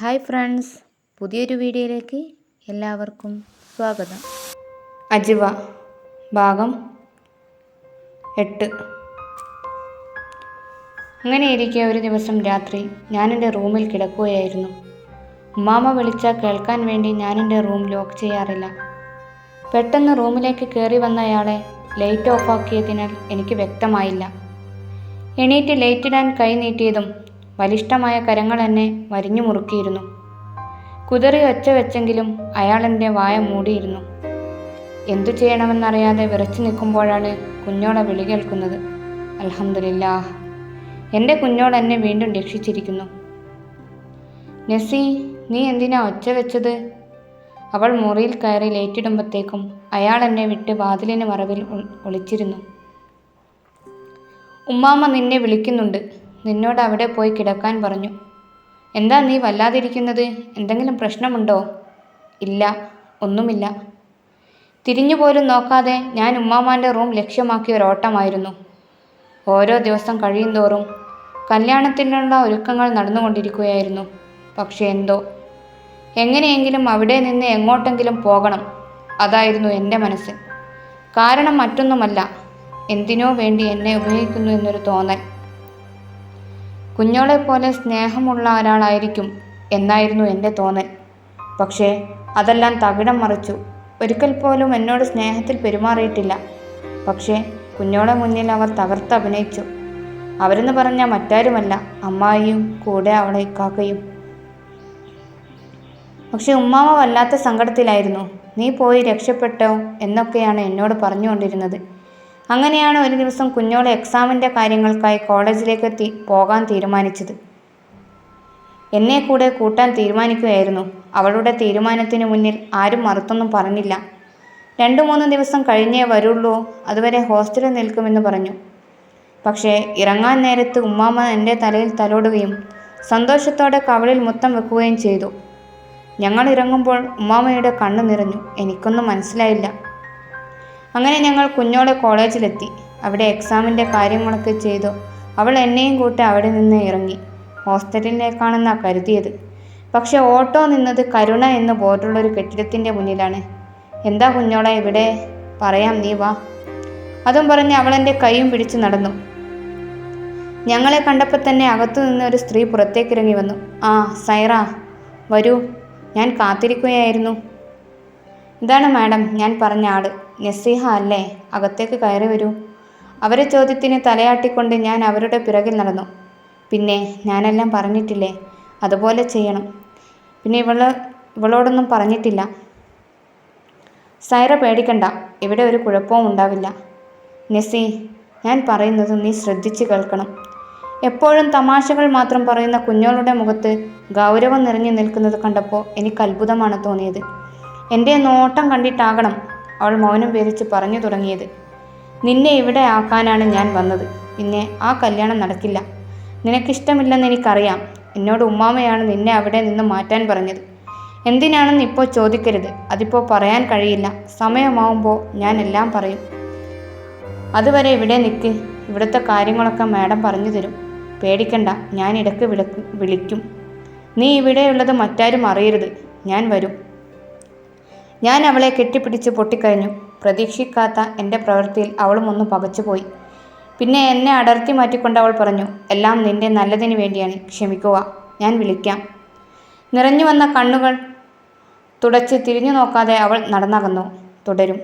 Hi friends, പുതിയൊരു വീഡിയോയിലേക്ക് എല്ലാവർക്കും സ്വാഗതം. അജിവ ഭാഗം 8. അങ്ങനെയിരിക്കെ ഒരു ദിവസം രാത്രി ഞാൻ എൻ്റെ റൂമിൽ കിടക്കുകയായിരുന്നു. ഉമ്മാമ വിളിച്ചാൽ കേൾക്കാൻ വേണ്ടി ഞാൻ എൻ്റെ റൂം ലോക്ക് ചെയ്യാറില്ല. പെട്ടെന്ന് റൂമിലേക്ക് കയറി വന്ന അയാളെ ലൈറ്റ് ഓഫാക്കിയതിനാൽ എനിക്ക് വ്യക്തമായില്ല. എണീറ്റ് ലൈറ്റിടാൻ കൈ നീട്ടിയതും ബലിഷ്ഠമായ കരങ്ങൾ എന്നെ വരിഞ്ഞു മുറുക്കിയിരുന്നു. കുതറി ഒച്ച വെച്ചെങ്കിലും അയാൾ എൻ്റെ വായ മൂടിയിരുന്നു. എന്തു ചെയ്യണമെന്നറിയാതെ വിറച്ചു നിൽക്കുമ്പോഴാണ് കുഞ്ഞോളെ വിളി കേൾക്കുന്നത്. അൽഹംദുലില്ലാഹ്, എൻ്റെ കുഞ്ഞോൾ എന്നെ വീണ്ടും രക്ഷിച്ചിരിക്കുന്നു. നെസി, നീ എന്തിനാ ഒച്ച വെച്ചത്? അവൾ മുറിയിൽ കയറി ലൈറ്റിടുമ്പോഴത്തേക്കും അയാൾ എന്നെ വിട്ട് വാതിലിന് മറവിൽ ഒളിച്ചിരുന്നു. ഉമ്മാമ നിന്നെ വിളിക്കുന്നുണ്ട്. നിന്നോട് അവിടെ പോയി കിടക്കാൻ പറഞ്ഞു. എന്താ നീ വല്ലാതിരിക്കുന്നത്? എന്തെങ്കിലും പ്രശ്നമുണ്ടോ? ഇല്ല, ഒന്നുമില്ല. തിരിഞ്ഞുപോലും നോക്കാതെ ഞാൻ ഉമ്മാമാൻ്റെ റൂം ലക്ഷ്യമാക്കിയ ഒരോട്ടമായിരുന്നു. ഓരോ ദിവസം കഴിയുന്തോറും കല്യാണത്തിനുള്ള ഒരുക്കങ്ങൾ നടന്നുകൊണ്ടിരിക്കുകയായിരുന്നു. പക്ഷേ എന്തോ എങ്ങനെയെങ്കിലും അവിടെ നിന്ന് എങ്ങോട്ടെങ്കിലും പോകണം, അതായിരുന്നു എൻ്റെ മനസ്സ്. കാരണം മറ്റൊന്നുമല്ല, എന്തിനോ വേണ്ടി എന്നെ ഉപയോഗിക്കുന്നു എന്നൊരു തോന്നൽ. കുഞ്ഞോളെപ്പോലെ സ്നേഹമുള്ള ഒരാളായിരിക്കും എന്നായിരുന്നു എൻ്റെ തോന്നൽ. പക്ഷേ അതെല്ലാം തകിടം മറിച്ചു. ഒരിക്കൽ പോലും എന്നോട് സ്നേഹത്തിൽ പെരുമാറിയിട്ടില്ല. പക്ഷേ കുഞ്ഞോളെ മുന്നിൽ അവർ തകർത്തഭിനയിച്ചു. അവരെന്ന് പറഞ്ഞാൽ മറ്റാരുമല്ല, അമ്മായിയും കൂടെ അവളെ ഇക്കാക്കയും. പക്ഷെ ഉമ്മാമ വല്ലാത്ത സങ്കടത്തിലായിരുന്നു. നീ പോയി രക്ഷപ്പെട്ടോ എന്നൊക്കെയാണ് എന്നോട് പറഞ്ഞുകൊണ്ടിരുന്നത്. അങ്ങനെയാണ് ഒരു ദിവസം കുഞ്ഞോളെ എക്സാമിൻ്റെ കാര്യങ്ങൾക്കായി കോളേജിലേക്ക് പോകാൻ തീരുമാനിച്ചത്. എന്നെ കൂടെ കൂട്ടാൻ തീരുമാനിക്കുകയായിരുന്നു. അവളുടെ തീരുമാനത്തിന് മുന്നിൽ ആരും മറുത്തൊന്നും പറഞ്ഞില്ല. 2-3 ദിവസം കഴിഞ്ഞേ വരുള്ളൂ, അതുവരെ ഹോസ്റ്റലിൽ നിൽക്കുമെന്ന് പറഞ്ഞു. പക്ഷേ ഇറങ്ങാൻ നേരത്ത് ഉമ്മാമ എൻ്റെ തലയിൽ തലോടുകയും സന്തോഷത്തോടെ കവിളിൽ മുത്തം വെക്കുകയും ചെയ്തു. ഞങ്ങൾ ഇറങ്ങുമ്പോൾ ഉമ്മാമയുടെ കണ്ണു നിറഞ്ഞു. എനിക്കൊന്നും മനസ്സിലായില്ല. അങ്ങനെ ഞങ്ങൾ കുഞ്ഞോളെ കോളേജിലെത്തി. അവിടെ എക്സാമിൻ്റെ കാര്യങ്ങളൊക്കെ ചെയ്തു അവൾ എന്നെയും കൂട്ടി അവിടെ നിന്ന് ഇറങ്ങി. ഹോസ്റ്റലിലേക്കാണെന്നാ കരുതിയത്. പക്ഷെ ഓട്ടോ നിന്നത് കരുണ എന്ന് ബോർഡുള്ളൊരു കെട്ടിടത്തിൻ്റെ മുന്നിലാണ്. എന്താ കുഞ്ഞോളെ ഇവിടെ? പറയാം, നീ വാ. അതും പറഞ്ഞ് അവൾ എൻ്റെ കൈയും പിടിച്ച് നടന്നു. ഞങ്ങളെ കണ്ടപ്പോൾ തന്നെ അകത്തു നിന്ന് ഒരു സ്ത്രീ പുറത്തേക്കിറങ്ങി വന്നു. ആ സൈറ, വരൂ, ഞാൻ കാത്തിരിക്കുകയായിരുന്നു. ഇതാണ് മാഡം, ഞാൻ പറഞ്ഞ ആള്. നസീഹ അല്ലേ? അകത്തേക്ക് കയറി വരൂ. അവരെ ചോദ്യത്തിന് തലയാട്ടിക്കൊണ്ട് ഞാൻ അവരുടെ പിറകിൽ നടന്നു. പിന്നെ ഞാനെല്ലാം പറഞ്ഞിട്ടില്ലേ, അതുപോലെ ചെയ്യണം. പിന്നെ ഇവളോടൊന്നും പറഞ്ഞിട്ടില്ല. സൈറ പേടിക്കണ്ട, ഇവിടെ ഒരു കുഴപ്പവും ഉണ്ടാവില്ല. നസി, ഞാൻ പറയുന്നത് നീ ശ്രദ്ധിച്ച് കേൾക്കണം. എപ്പോഴും തമാശകൾ മാത്രം പറയുന്ന കുഞ്ഞോളുടെ മുഖത്ത് ഗൗരവം നിറഞ്ഞു നിൽക്കുന്നത് കണ്ടപ്പോൾ എനിക്ക് അത്ഭുതമാണ് തോന്നിയത്. എൻ്റെ നോട്ടം കണ്ടിട്ടാകണം അവൾ മൗനം ഭേദിച്ച് പറഞ്ഞു തുടങ്ങിയത്. നിന്നെ ഇവിടെ ആക്കാനാണ് ഞാൻ വന്നത്. പിന്നെ ആ കല്യാണം നടക്കില്ല. നിനക്കിഷ്ടമില്ലെന്ന് എനിക്കറിയാം. എന്നോട് ഉമ്മാമയാണ് നിന്നെ അവിടെ നിന്ന് മാറ്റാൻ പറഞ്ഞത്. എന്തിനാണെന്ന് ഇപ്പോൾ ചോദിക്കരുത്, അതിപ്പോൾ പറയാൻ കഴിയില്ല. സമയമാവുമ്പോൾ ഞാൻ എല്ലാം പറയും. അതുവരെ ഇവിടെ നിൽക്ക്. ഇവിടുത്തെ കാര്യങ്ങളൊക്കെ മാഡം പറഞ്ഞു തരും. പേടിക്കണ്ട, ഞാൻ ഇടയ്ക്ക് വിളിക്കും. നീ ഇവിടെയുള്ളത് മറ്റാരും അറിയരുത്. ഞാൻ വരും. ഞാൻ അവളെ കെട്ടിപ്പിടിച്ച് പൊട്ടിക്കരഞ്ഞു. പ്രതീക്ഷിക്കാത്ത എൻ്റെ പ്രവൃത്തിയിൽ അവളും ഒന്ന് പകച്ചുപോയി. പിന്നെ എന്നെ അടർത്തി മാറ്റിക്കൊണ്ട് അവൾ പറഞ്ഞു, എല്ലാം നിന്റെ നല്ലതിന് വേണ്ടിയാണ്, ക്ഷമിക്കുക, ഞാൻ വിളിക്കാം. നിറഞ്ഞു വന്ന കണ്ണുകൾ തുടച്ച് തിരിഞ്ഞു നോക്കാതെ അവൾ നടന്നകന്നു. തുടരും.